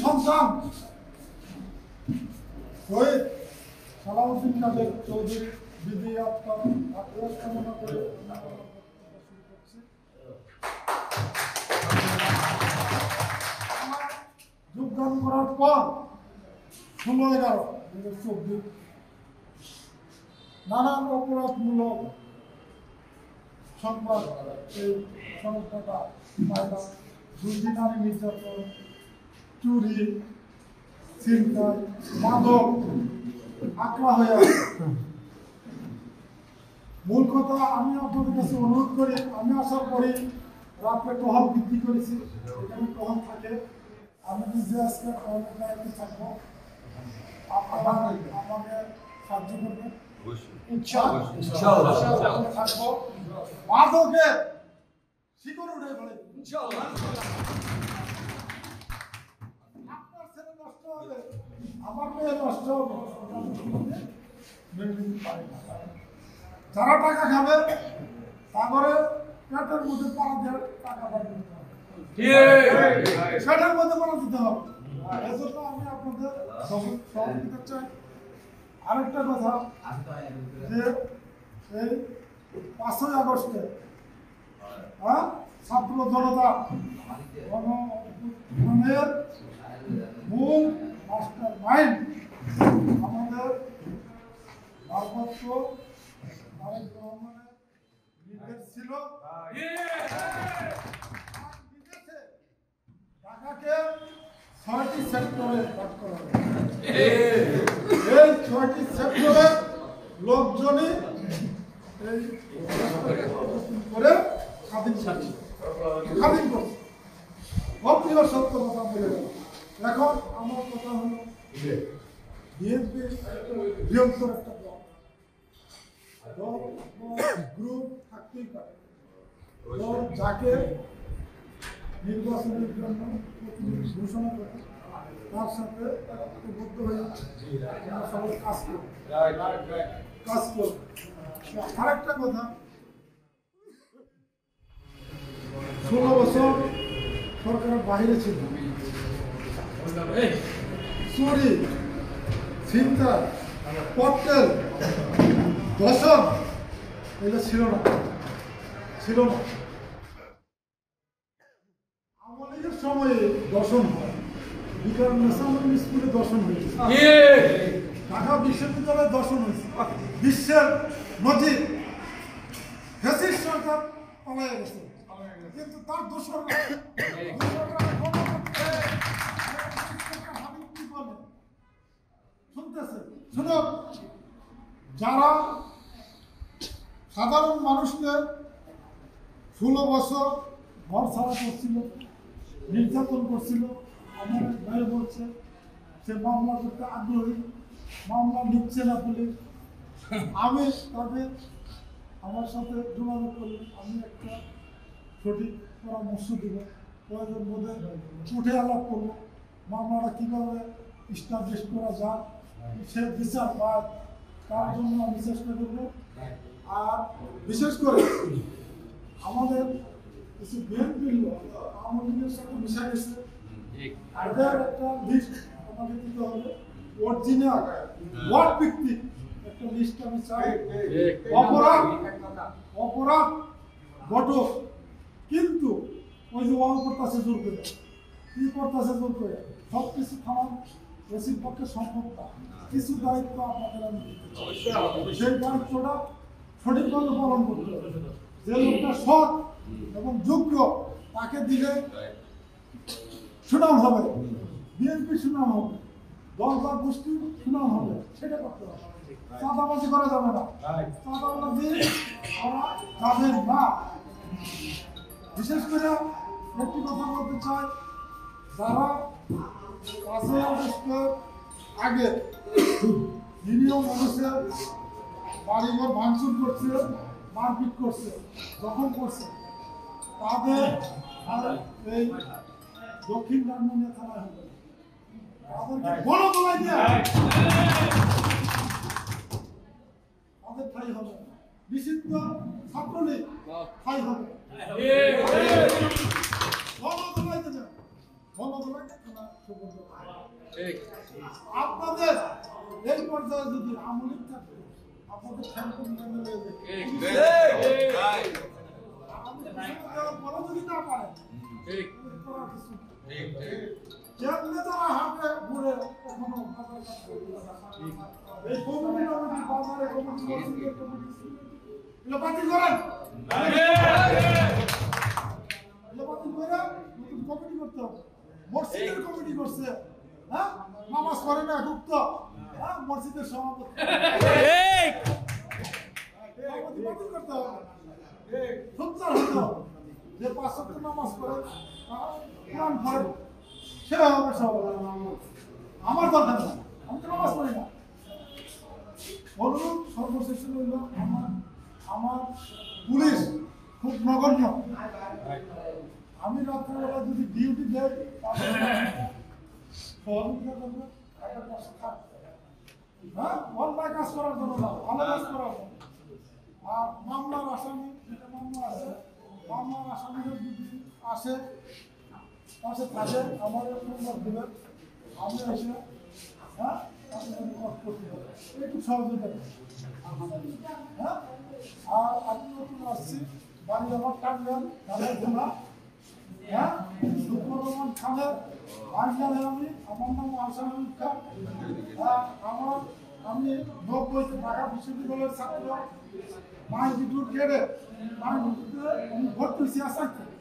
সন্তান শহীদ সালাউদ্দিন কাদের চৌধুরী বিধি আত্মার আত্মার কামনা করে শুরু করছি। যোগদান করার পর 16/11/2024 নানান অপরাধমূলক সংবাদ এই সংস্থাটা পাইলাম। দুর্নীতি, নারী নির্যাতন, চুরি, ছিনতাই, মাদক আকড়া হয়ে আছে। মূল কথা, আমি আপনাদের কাছে অনুরোধ করি, আমি আশা করি রাত্রে টহল বৃদ্ধি করেছি, এখানে টহল থাকে। আমি নিজে আজকে টহলের দায়িত্বে থাকবো, আপনারা আমাকে সাহায্য করবেন থাকবো। মাদকে শিকড় উঠে পড়ে আপনার ছেলে নষ্ট হবে, আমার মেয়ে নষ্ট হবে, যারা টাকা খাবে তারপরে পেটের মধ্যে পাড়া দিয়ে টাকা পাবে, সেটার মধ্যে পাড়া দিতে হবে। এজন্য আমি আপনাদের সহযোগিতা চাই। আরেকটা কথা, যে এই 5ই আগস্টে ছাত্র জনতা গণঅভ্যুত্থানের মূল মাস্টার মাইন্ড আমাদের ভারপ্রাপ্ত তারেক রহমানের নির্দেশ ছিল ঢাকাকে 6টি সেক্টরে ভাগ করা হবে। এই 6টি সেক্টরে লোকজনই এই করে স্বাধীন করছে। অপ্রিয় সত্য কথা বলে এখন আমার কথা হলো, বিএনপি বৃহত্তর একটা গ্রুপ থাকতেই পারে, যাকে নির্বাচনের জন্য ঘোষণা করে তার সাথে ঐক্যবদ্ধ হয়ে আমরা সবাই কাজ করব। আরেকটা কথা, 16 বছর সরকারের বাইরে ছিল, চুরি, ছিনতাই, ককটেল, ধর্ষণ এটা ছিল না। আমাদের সময়ে দর্শন হয়, বিকার ন্যাশনাল স্কুলে দর্শন হয়েছে, ঢাকা বিশ্ববিদ্যালয়ে দর্শন হয়েছে, বিশ্বের নজির। ফ্যাসিস্ট সরকার পালায় গেছে, কিন্তু তার দোষর শুনতেছে। শুনো, যারা সাধারণ মানুষকে 16 বছর ঘর ছাড়া করছিল, নির্যাতন করছিল, আমার ভাই বলছে সে মামলা করতে আগ্রহী, মামলা নিচ্ছে না পুলিশ। আমি তাদের আমার সাথে যোগাযোগ করলে আমি একটা সঠিক পরামর্শ দিব, প্রয়োজন বোধে উঠে আলাপ করবো, মামলাটা কীভাবে স্টাবলিশ করা যায়, সে বিচার পায়, তার জন্য আমি চেষ্টা করবো। আর বিশেষ করে আমাদের কিছু বিএনপির লোক আওয়ামী লীগের সাথে মিশে গেছে, এদের একটা লিস্ট আমাকে দিতে হবে, অরিজিনাল ওয়ার্ড ভিত্তিক একটা লিস্ট আমি চাই। অপরাধ ঘটক, কিন্তু ওই যে ওয়াল করতেছে জোর করে, কি করতেছে জোর করে, সব কিছু থামার এসির পক্ষে সম্ভব না। কিছু দায়িত্ব আপনাদের আমি দিতে চাই, সেই দায়িত্বটা সঠিকভাবে পালন করতে হবে। যে লোকটা সৎ এবং যোগ্য, তাকে দিলে সুনাম হবে, বিএনপি সুনাম হবে, দল বা গোষ্ঠী সুনাম হবে, সেটা করতে হবে। চাঁদাবাজি করা যাবে না, চাঁদাবাজি করা যাবে না। বিশেষ করে একটি কথা বলতে চাই, যারা 5ই আগস্টের আগে নিরীহ মানুষের বাড়িঘর ভাঙচুর করছে, মারপিট করছে, দখল করছে, তাদের এই দক্ষিণ ডানমনিয়া থানায় হবে, তাদেরকে গণতলায় দিয়ে তাদের ঠাই হবে, নিষিদ্ধ ছাত্রলীগ ঠাই হবে, গণতলায় দেবে, ধন্যবাদ থানা সুপর্দ ঠিক আপনাদের এই পর্যায়ে যদি আমলিক থাকতো আপনাদের ঠ্যাঙ্কন মেনে বড় যদি না পারেন ঠিক করার কিছু নেই। ঠিক যেমনি তারা হাতে ঘুরে এখনো এই কমিটি বাজারে কমিটি মসজিদের কমিটি এগুলো বাতিল করেন, এগুলো বাতিল করে নতুন কমিটি করতে হবে। মসজিদের কমিটি করছে, হ্যাঁ নামাজ পড়ে না ঢুকতো, হ্যাঁ মসজিদের সভাপতি সভাপতি বাতিল করতে হবে। সোচ্চার হতে হবে যে 5 ওয়াক্ত নামাজ পড়ে কোরআন পড়ে সে হবে সভাপতি। আমার দরকার না, আমি তো নামাজ পড়ি না। অনুরোধ সর্বশেষে হইল আমার পুলিশ খুব নগণ্য। আমি রাত্রেবেলা যদি ডিউটি দেয় সহযোগিতা করবে, একটা পাশে থাকবে, হ্যাঁ অন্যায় কাজ করার জন্য না, ভালো কাজ করার জন্য। আর মামলার আসামি, যেটা মামলা আছে, মামলার আসামিদের যদি আসে পাশে থাকে আমার নম্বর দেবেন, আমি এসে হ্যাঁ একটু সহযোগিতা হ্যাঁ। আর আমি নতুন আসছি, বাড়ি আমার টাঙ্গাইল ঢাকার জেলা, হ্যাঁ সুকুমার রহমান খানের বাড়ি আমি, আমার নাম আসামি খান। আমি 90 ঢাকা বিশ্ববিদ্যালয়ের ছাত্র, 92 গ্রেডে আমি ভর্তি হয়েছি আসাম থেকে।